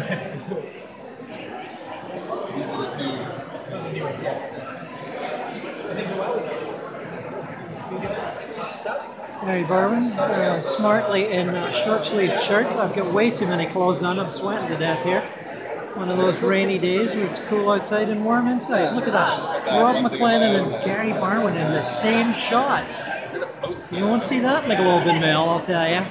Gary Barwin, smartly in a short-sleeved shirt. I've got way too many clothes on. I'm sweating to death here. One of those rainy days where it's cool outside and warm inside. Look at that. Rob McLennan and Gary Barwin in the same shot. You won't see that in the Globe and Mail, I'll tell you.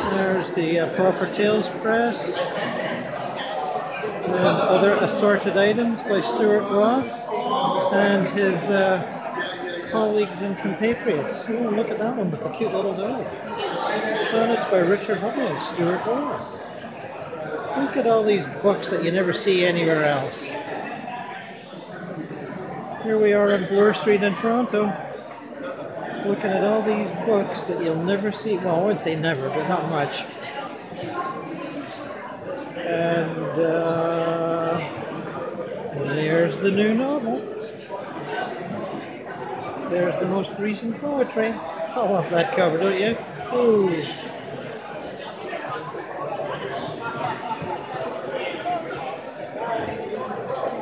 There's the Proper Tales Press and other assorted items by Stuart Ross and his colleagues and compatriots. Oh, look at that one with the cute little dog. Sonnets by Richard Hubble and Stuart Ross. Look at all these books that you never see anywhere else. Here we are on Bloor Street in Toronto, looking at all these books that you'll never see. Well, I wouldn't say never, but not much. And there's the new novel. There's the most recent poetry. I love that cover, don't you? Ooh.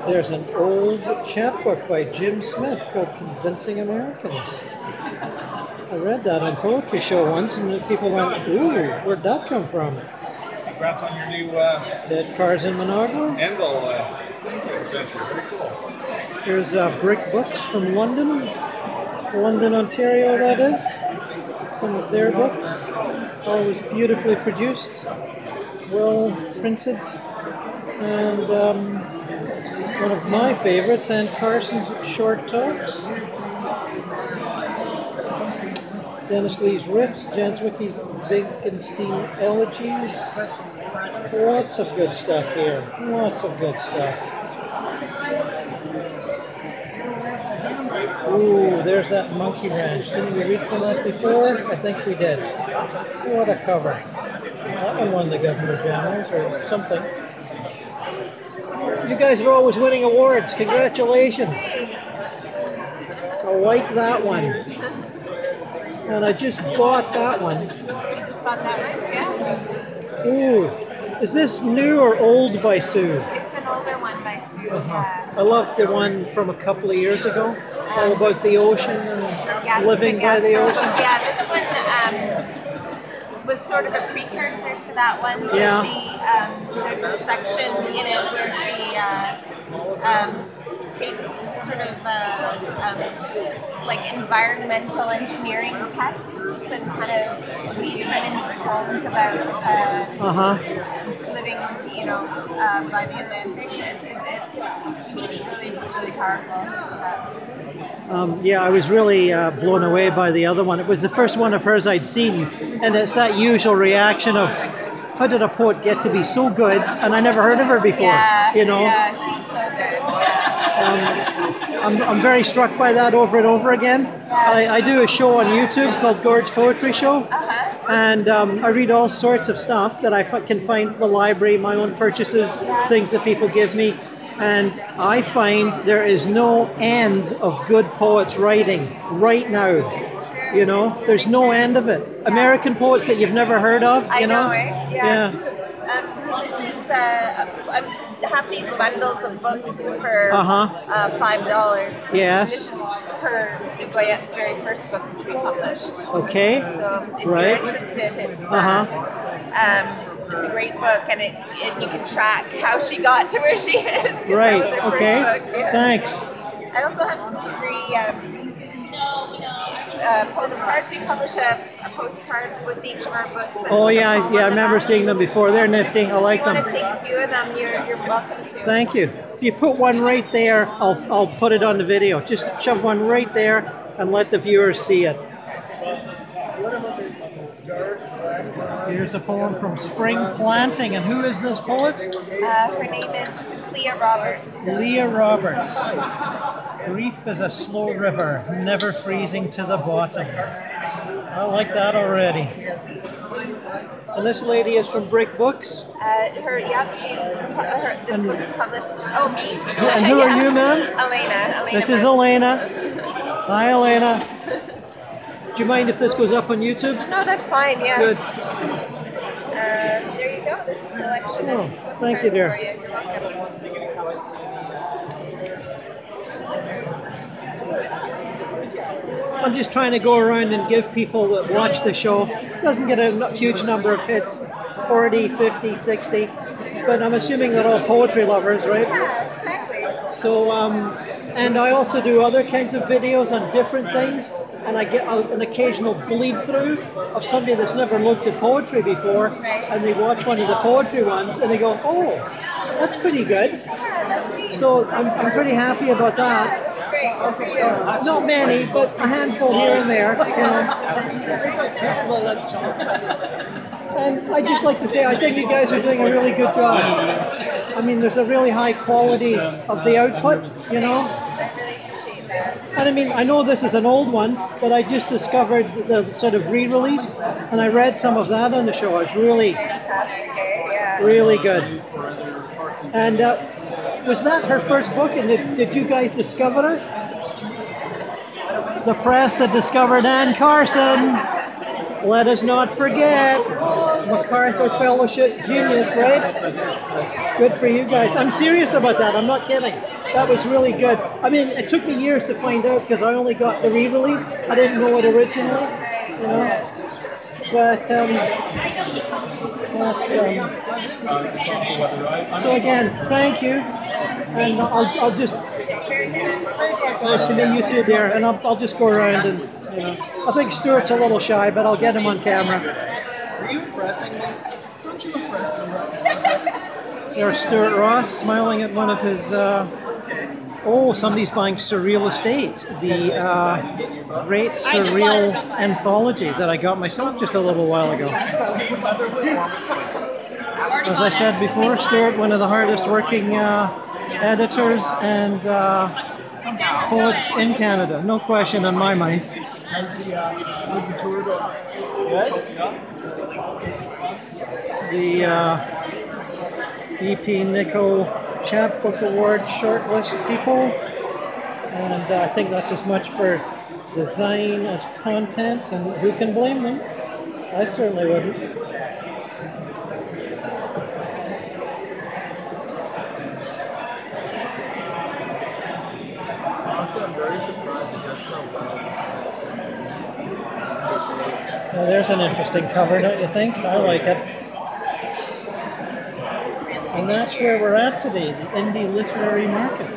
There's an old chapbook by Jim Smith called Convincing Americans. I read that on Poetry Show once, and people went, "Ooh, where'd that come from?" Congrats on your new Dead Cars in Monogrammer. Anvil adventure. Very cool. Here's Brick Books from London, Ontario, that is. Some of their books, always beautifully produced, well printed, and one of my favorites, and Carson's Short Talks. Dennis Lee's Riffs, Janswicky's Wittgenstein Elegies. Lots of good stuff here. Lots of good stuff. Ooh, there's that Monkey Ranch. Didn't we read from that before? I think we did. What a cover. That one won the Governor General's or something. You guys are always winning awards. Congratulations. I like that one. And I just bought that one. You just bought that one? Yeah. Ooh. Is this new or old by Sue? It's an older one by Sue, yeah. I love the one from a couple of years ago. All about the ocean and living by the ocean. Yeah, this one was sort of a precursor to that one. So yeah. There's a section in it where she takes sort of like environmental engineering texts and kind of weaves them into poems about living, by the Atlantic. It's really powerful. Yeah, I was really blown away by the other one. It was the first one of hers I'd seen, and it's that usual reaction of, how did a poet get to be so good, and I never heard of her before, Yeah, she's so good. I'm very struck by that over and over again. I do a show on YouTube called Gord's Poetry Show, and I read all sorts of stuff that I can find in the library, my own purchases, things that people give me, and I find there is no end of good poets writing right now. You know, there's no end of it. American poets that you've never heard of, you know? Yeah. This is, I have these bundles of books for $5. Yes. This is her, Sue Goyette's very first book, which we published. Okay. So if you're interested, it's a great book, and you can track how she got to where she is. Right. Okay. Thanks. I also have some free postcards. We publish a postcard with each of our books. Oh yeah, I remember seeing them before. They're nifty. I like them. If you want to take a few of them, you're welcome to. Thank you. If you put one right there, I'll put it on the video. Just shove one right there and let the viewers see it. Here's a poem from Spring Planting. And who is this poet? Her name is Leah Roberts. Leah Roberts. Grief is a slow river, never freezing to the bottom. I like that already. And this lady is from Brick Books. This book is published. Oh, me. And who are you, ma'am? Elena. This is Elena. Hi, Elena. Do you mind if this goes up on YouTube? No, that's fine. Yeah. Good. There you go. There's a selection of postcards thank you, dear. for you. You're welcome. I'm just trying to go around and give people that watch the show. It doesn't get a huge number of hits, 40, 50, 60, but I'm assuming they're all poetry lovers, right? Yeah, exactly. So, and I also do other kinds of videos on different things, and I get an occasional bleed through of somebody that's never looked at poetry before, and they watch one of the poetry ones, and they go, oh, that's pretty good. So I'm pretty happy about that. Not many, but a handful here and there, you know. And I'd just like to say, I think you guys are doing a really good job. I mean, there's a really high quality of the output, you know. And I mean, I know this is an old one, but I just discovered the sort of re-release, and I read some of that on the show. It's really, really good. And was that her first book, and did you guys discover it? The press that discovered Anne Carson. Let us not forget. MacArthur Fellowship Genius, right? Good for you guys. I'm serious about that. I'm not kidding. That was really good. I mean, it took me years to find out because I only got the re-release. I didn't know it originally, you know. But so again, thank you, and I'll just nice to meet you too, dear, and I'll just go around and you know. I think Stuart's a little shy, but I'll get him on camera. Are you impressing me? Don't you impress me? There's Stuart Ross smiling at one of his. Oh, somebody's buying Surreal Estate, the great surreal anthology that I got myself just a little while ago. As I said before, Stuart, one of the hardest working editors and poets in Canada, no question in my mind. How's the tour going? Good? The EP Nico Chapbook Award shortlist people, and I think that's as much for design as content, and who can blame them? I certainly wouldn't. I'm very surprised at just how well this is. Well, there's an interesting cover, don't you think? I like it. And that's where we're at today, the Indie Literary Market.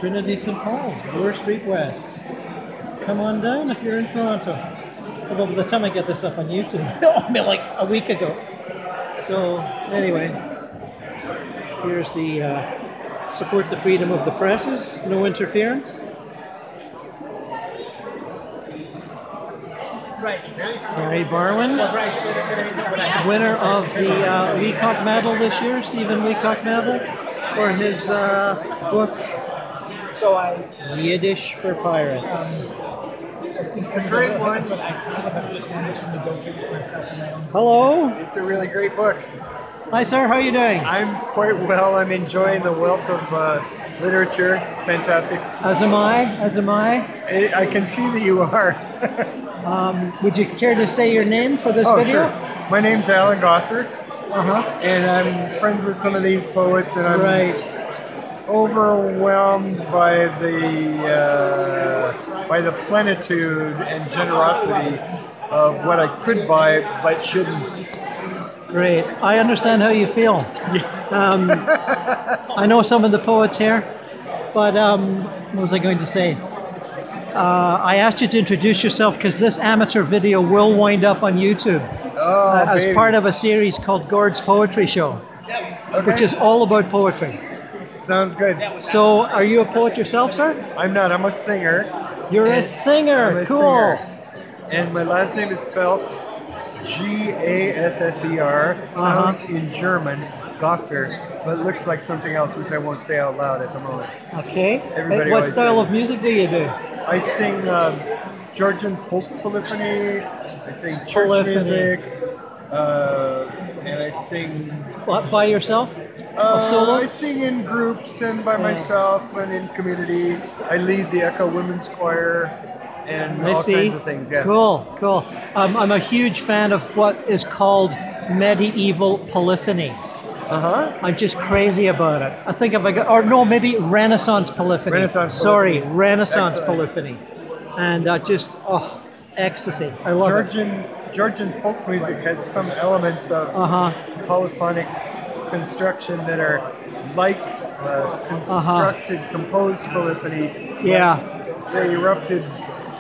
Trinity St. Paul's, Bloor Street West. Come on down if you're in Toronto. Although by the time I get this up on YouTube, it'll be like a week ago. So anyway, here's the support the freedom of the presses, no interference. Barry Barwin, winner of the Leacock Medal this year, Stephen Leacock Medal, for his book Yiddish for Pirates. It's a great one. Hello. It's a really great book. Hi, sir. How are you doing? I'm quite well. I'm enjoying the wealth of literature. It's fantastic. As am I. As am I. I can see that you are. Would you care to say your name for this video? Sure. My name's Alan Gosser, And I'm friends with some of these poets, and I'm overwhelmed by the plenitude and generosity of what I could buy but shouldn't. Great. I understand how you feel. I know some of the poets here, but what was I going to say? I asked you to introduce yourself because this amateur video will wind up on YouTube as part of a series called Gord's Poetry Show, which is all about poetry. Sounds good. So, are you a poet yourself, sir? I'm not. I'm a singer. You're a singer. I'm a cool. singer. And my last name is spelled Gasser. Sounds in German, Gosser, but it looks like something else, which I won't say out loud at the moment. Okay. Everybody What style of music do you do? I sing Georgian folk polyphony. I sing church music. And I sing. What, by yourself? Solo? I sing in groups and by myself and in community. I lead the Echo Women's Choir and all kinds of things. Yeah. Cool, cool. I'm a huge fan of what is called medieval polyphony. I'm just crazy about it. I think if I got, or no, maybe Renaissance polyphony. Renaissance polyphony. And just, ecstasy. I love it. Georgian folk music has some elements of polyphonic construction that are like constructed, composed polyphony. Yeah. They erupted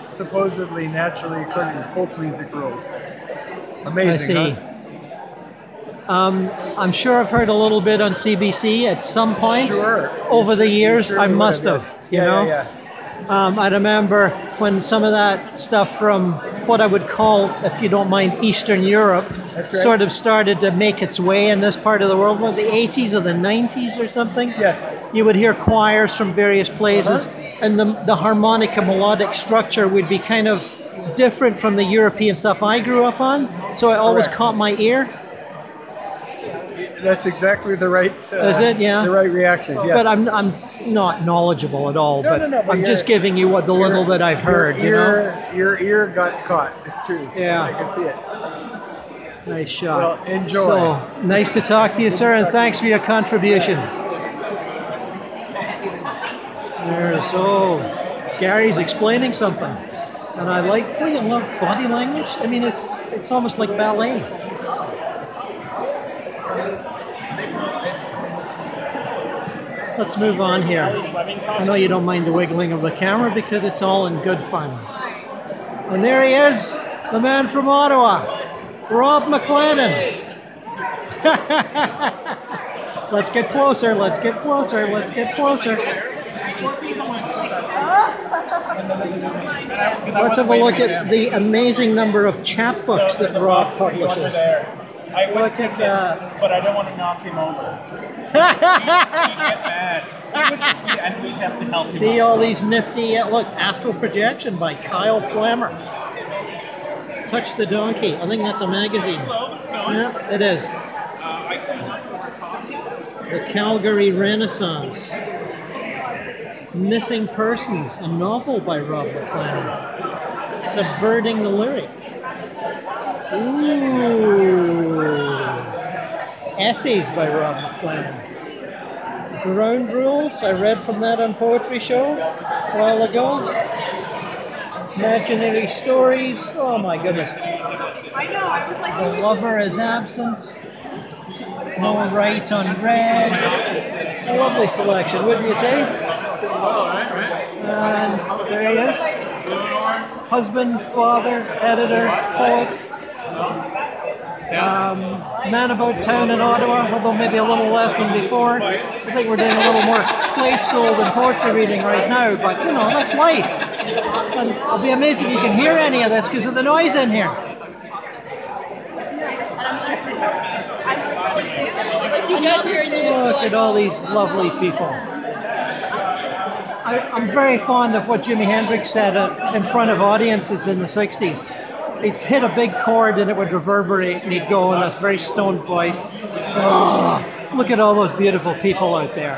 supposedly naturally according to folk music rules. Amazing. I see. I'm sure I've heard a little bit on CBC at some point over the years. I must have, you know. Yeah. I remember when some of that stuff from what I would call, if you don't mind, Eastern Europe sort of started to make its way in this part of the world. Well, the 80s or the 90s or something. Yes. You would hear choirs from various places, and the harmonica melodic structure would be kind of different from the European stuff I grew up on. So it always caught my ear. That's exactly the right. Is it? Yeah. The right reaction. Yes. But I'm not knowledgeable at all. No, but I'm just giving you the little that I've heard. Your ear got caught. It's true. Yeah. I can see it. Nice shot. Well, enjoy. So nice to talk to you, sir, and thanks for your contribution. Gary's explaining something, and I love body language. I mean, it's almost like ballet. Let's move on here. I know you don't mind the wiggling of the camera because it's all in good fun. And there he is, the man from Ottawa, Rob McLennan. Let's get closer, let's get closer, let's get closer. Let's have a look at the amazing number of chapbooks that Rob publishes. Look at that. But I don't want to knock him over. He'd get mad. And we'd have to help him. See all these nifty, look, Astral Projection by Kyle Flammer. Touch the Donkey. I think that's a magazine. Yeah, it is. The Calgary Renaissance. Missing Persons, a novel by Rob McLennan. Subverting the Lyric. Ooh. Essays by Rob McLennan. Ground Rules, I read from that on Poetry Show a while ago. Imaginary Stories, oh my goodness. The Lover is Absent. No Right on Red. A lovely selection, wouldn't you say? And there he is. Husband, father, editor, poet. Man About Town in Ottawa, although maybe a little less than before. I think we're doing a little more play school than poetry reading right now, but you know, that's life. And I'll be amazed if you can hear any of this because of the noise in here. Look at all these lovely people. I'm very fond of what Jimi Hendrix said in front of audiences in the 60s. He'd hit a big chord and it would reverberate and he'd go in this very stoned voice. Oh, look at all those beautiful people out there.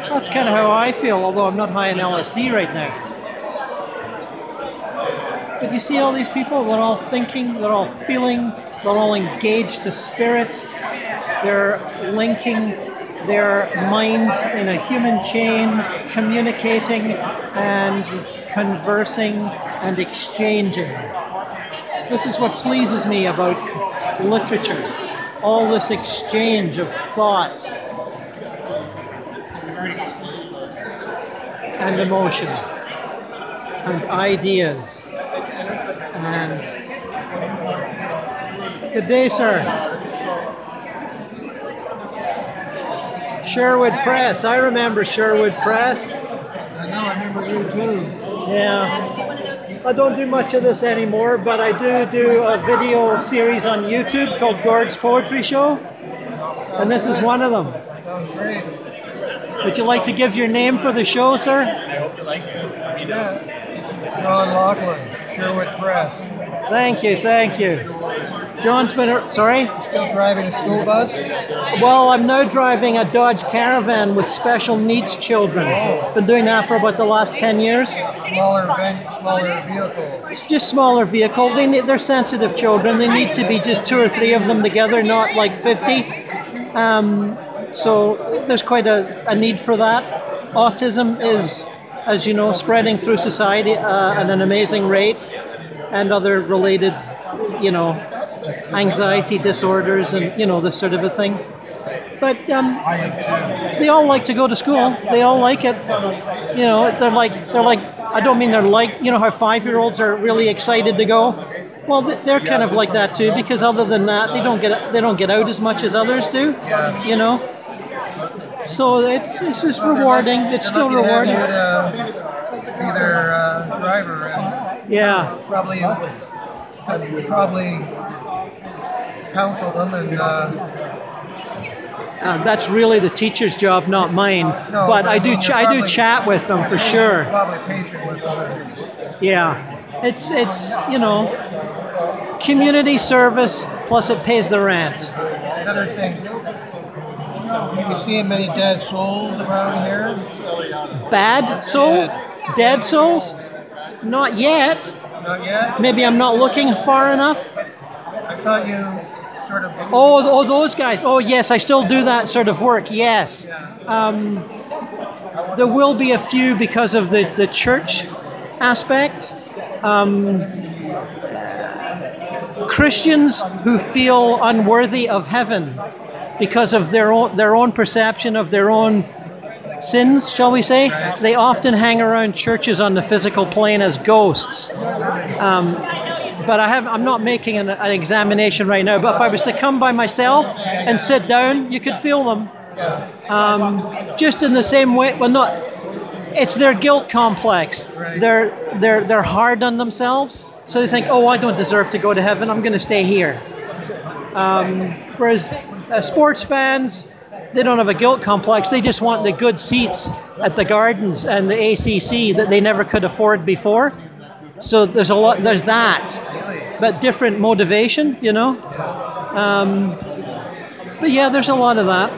That's kind of how I feel, although I'm not high in LSD right now. But you see all these people, they're all thinking, they're all feeling, they're all engaged to spirits. They're linking their minds in a human chain, communicating and conversing and exchanging. This is what pleases me about literature. All this exchange of thoughts and emotion and ideas. And good day, sir. Sherwood Press. I remember Sherwood Press. I know, I remember you too. Yeah. I don't do much of this anymore, but I do a video series on YouTube called GordsPoetryShow, and this is one of them. Sounds great. Would you like to give your name for the show, sir? I hope you like it. Yeah. John Laughlin, Sherwood Press. Thank you, thank you. John's been, sorry? Still driving a school bus? Well, I'm now driving a Dodge Caravan with special needs children. Been doing that for about the last 10 years. Smaller vehicle. It's just smaller vehicle. They're sensitive children. They need to be just 2 or 3 of them together, not like 50. So there's quite a need for that. Autism is, as you know, spreading through society at an amazing rate, and other related, anxiety disorders and, this sort of a thing. But they all like to go to school. They all like it. They're like, I don't mean they're like, how 5-year-olds are really excited to go. Well, they're kind of like that too, because other than that, they don't get out as much as others do, So it's just rewarding. It's still rewarding. Either driver and yeah, probably counsel them and. That's really the teacher's job, not mine. No, but I do chat with them for sure. Probably patient with others. Yeah, it's community service plus it pays the rent. Another thing. Have you seen many dead souls around here? Bad soul? Dead souls? Not yet. Not yet? Maybe I'm not looking far enough. I thought you sort of... Oh, those guys. Oh, yes, I still do that sort of work, yes. There will be a few because of the church aspect. Christians who feel unworthy of heaven because of their own perception of their own sins, shall we say, they often hang around churches on the physical plane as ghosts. But I'm not making an examination right now, but if I was to come by myself and sit down, you could feel them. Just in the same way, it's their guilt complex. They're hard on themselves, so they think, oh, I don't deserve to go to heaven, I'm going to stay here. Whereas sports fans, they don't have a guilt complex, they just want the good seats at the Gardens and the ACC that they never could afford before. So there's that, but different motivation, But yeah, there's a lot of that.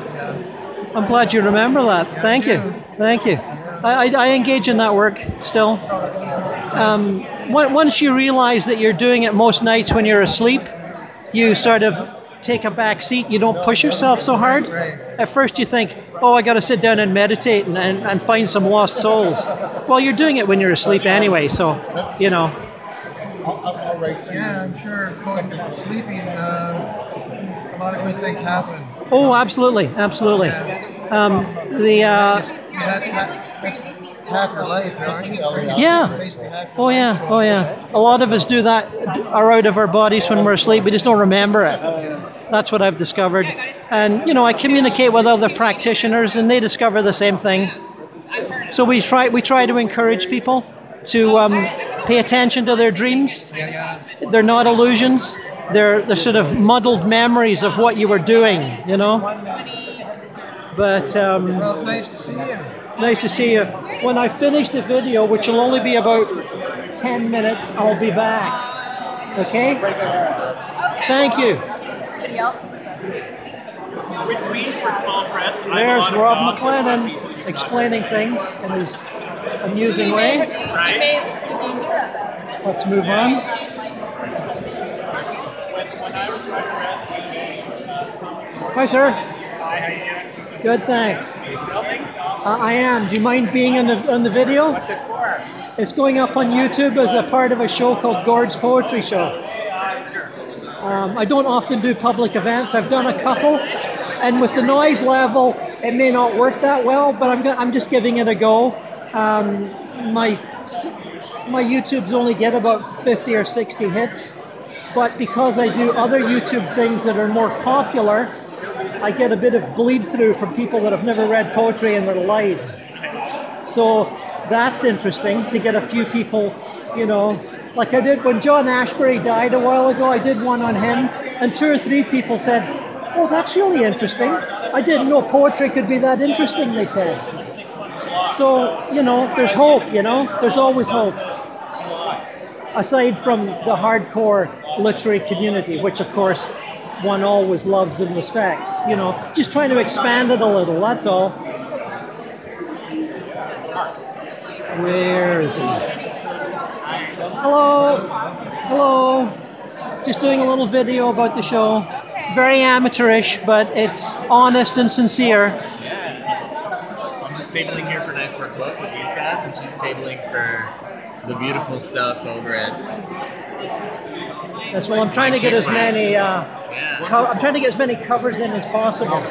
I'm glad you remember that. Thank you. I engage in that work still. Once you realize that you're doing it most nights when you're asleep, you sort of take a back seat. You don't push yourself so hard. At first you think, oh, I got to sit down and meditate and find some lost souls. Well, you're doing it when you're asleep anyway, so, Yeah, I'm sure going to sleeping, a lot of good things happen. Oh, absolutely. That's half your life, aren't you? Yeah. Oh, yeah. A lot of us do that, are out of our bodies when we're asleep. We just don't remember it. That's what I've discovered. And, I communicate with other practitioners and they discover the same thing. So we try to encourage people to pay attention to their dreams. They're not illusions. They're sort of muddled memories of what you were doing, But well, it's nice to see you. Nice to see you. When I finish the video, which will only be about 10 minutes, I'll be back. Okay? Thank you. Which means for small press. There's Rob McLennan explaining things in his amusing way. Right? Let's move on. Hi, sir. Hi, how you doing? Good, thanks. Filming? I am. Do you mind being on the video? What's it for? It's going up on YouTube as a part of a show called Gord's Poetry Show. I don't often do public events. I've done a couple, and with the noise level, it may not work that well, but I'm just giving it a go. My YouTubes only get about 50 or 60 hits, but because I do other YouTube things that are more popular, I get a bit of bleed through from people that have never read poetry in their lives. So that's interesting to get a few people, like I did when John Ashbery died a while ago. I did one on him, and 2 or 3 people said, oh, that's really interesting. I didn't know poetry could be that interesting, they said. So, there's hope, there's always hope. Aside from the hardcore literary community, which of course one always loves and respects. You know, just trying to expand it a little. That's all. Where is he? Hello, hello. Just doing a little video about the show. Very amateurish, but it's honest and sincere. Yeah. I'm just tabling here for Knife Work Book with these guys, and she's tabling for the beautiful stuff over at... Yes, well, I'm trying to get as many. I'm trying to get as many covers in as possible.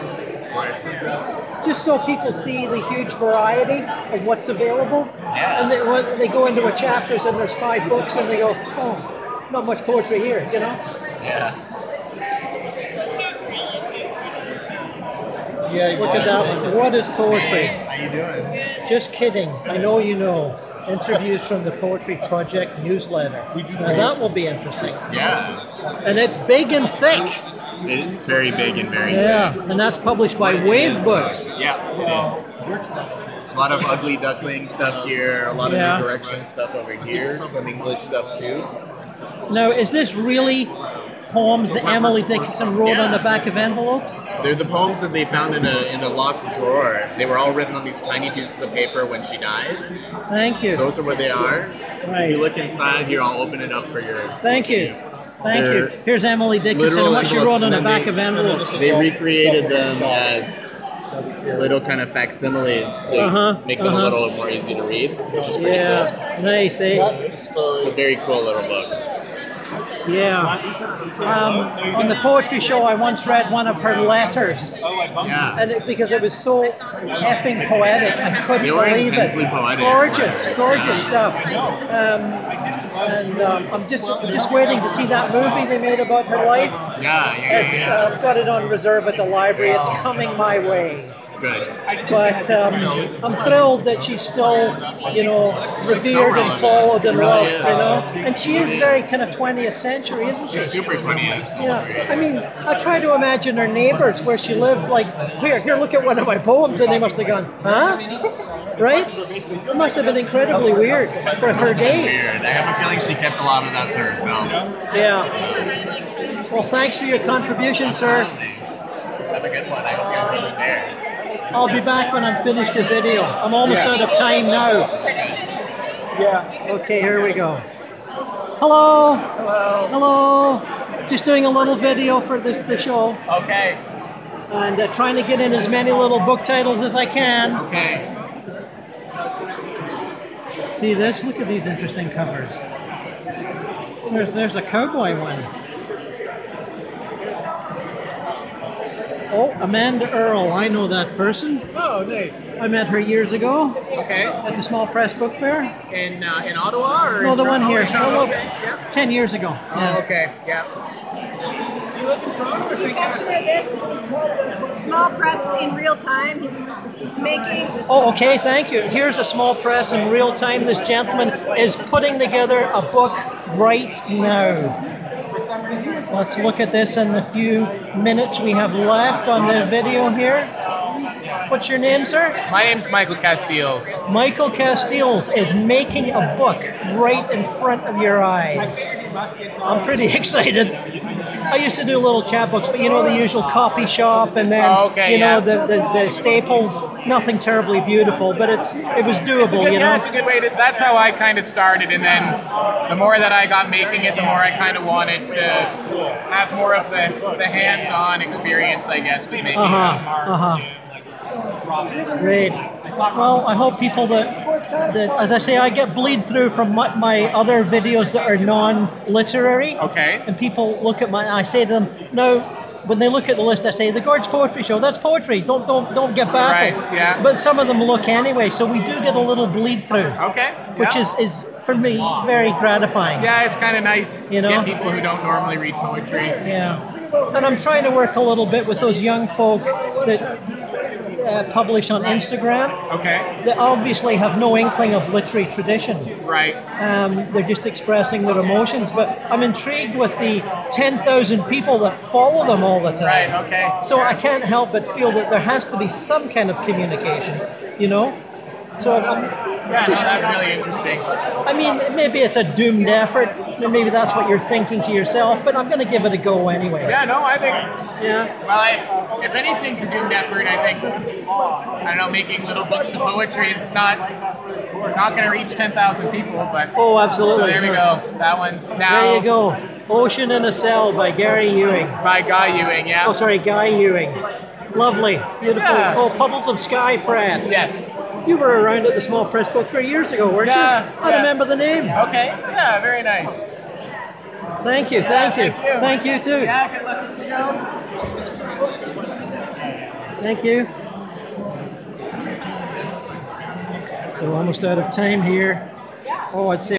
Just so people see the huge variety of what's available. Yeah. And they go into a chapters and there's 5 books and they go, oh, not much poetry here, you know? Yeah. Yeah. Look at that one. What is poetry? How you doing? Just kidding. I know you know. Interviews from the Poetry Project newsletter. Now that will be interesting. Yeah. And it's big and thick. It's very big and very Yeah, and that's published by Wave Books. Yeah, it is. A lot of Ugly Duckling stuff here, a lot of New Direction stuff over here, some English stuff too. Now, is this really poems that Emily Dickinson wrote on the back of envelopes? They're the poems that they found in a locked drawer. They were all written on these tiny pieces of paper when she died. Thank you. Those are where they are. Right. If you look inside here, I'll open it up for your... Thank you. Thank you. Here's Emily Dickinson, what she wrote on the back of envelopes. They recreated them as little kind of facsimiles to make them a little more easy to read, which is pretty cool. Nice, eh? It's a very cool little book. Yeah. On the poetry show, I once read one of her letters. Yeah. And because it was so effing poetic, I couldn't believe it. Intensely poetic. Gorgeous stuff. I'm just waiting to see that movie they made about her life. I've got it on reserve at the library. It's coming my way. Good. But I'm thrilled that she's still, revered and followed and loved, And she is very kind of 20th century, isn't she? She's super 20th century. Yeah. I mean, I try to imagine her neighbors where she lived, like, here, look at one of my poems, and they must have gone, huh? Right? It must have been incredibly weird for her day. Weird. I have a feeling she kept a lot of that to herself. Yeah. Well, thanks for your contribution, sir. Have a good one. I hope you enjoy it there. I'll be back when I'm finished the video. I'm almost out of time now. Yeah. Okay, here we go. Hello. Hello. Hello. Just doing a little video for the show. Okay. And trying to get in as many little book titles as I can. Okay. See this? Look at these interesting covers. There's a cowboy one. Oh, Amanda Earle. I know that person. Oh, nice. I met her years ago. Okay. At the Small Press Book Fair. In Ottawa or? No, the one here. Toronto? Okay. 10 years ago. Oh, okay. Yeah. You live in Toronto? Can you capture this small press in real time? He's making. Oh, okay. Thank you. Here's a small press in real time. This gentleman is putting together a book right now. Let's look at this in the few minutes we have left on the video here. What's your name, sir? My name's Michael Castiles. Michael Castiles is making a book right in front of your eyes. I'm pretty excited. I used to do little chapbooks, but the usual copy shop and then the staples. Nothing terribly beautiful, but it was doable. It's a good way to. That's how I kind of started, and then the more that I got making it, the more I kind of wanted to have more of the hands-on experience, I guess, with making it. Great. Well, I hope people that, as I say, I get bleed through from my other videos that are non-literary. Okay. And people look at I say to them, no, when they look at the list, I say, the Gords Poetry Show, that's poetry. Don't get baffled. Right, yeah. But some of them look anyway, so we do get a little bleed through. Okay. Which is, for me, very gratifying. Yeah, it's kind of nice to get people who don't normally read poetry. Yeah. And I'm trying to work a little bit with those young folk that publish on Instagram. Okay. They obviously have no inkling of literary tradition. Right. They're just expressing their emotions. But I'm intrigued with the 10,000 people that follow them all the time. Right, okay. So I can't help but feel that there has to be some kind of communication, So Yeah, no, that's really interesting. I mean, maybe it's a doomed effort. Maybe that's what you're thinking to yourself, but I'm going to give it a go anyway. Yeah, no, I think. Yeah. Well, if anything's a doomed effort, I think. I don't know, making little books of poetry. It's not going to reach 10,000 people, but. Oh, absolutely. So there we go. That one's now. There you go. Ocean in a Cell by Gary Ewing. By Guy Ewing, yeah. Oh, sorry, Guy Ewing. Lovely, beautiful. Yeah. Oh, Puddles of Sky Press. Yes. You were around at the Small Press Book Fair years ago, weren't you? I remember the name. Okay. Yeah, very nice. Thank you, thank you. Thank you too. Yeah, good luck with the show. Thank you. We're almost out of time here. Oh, I'd say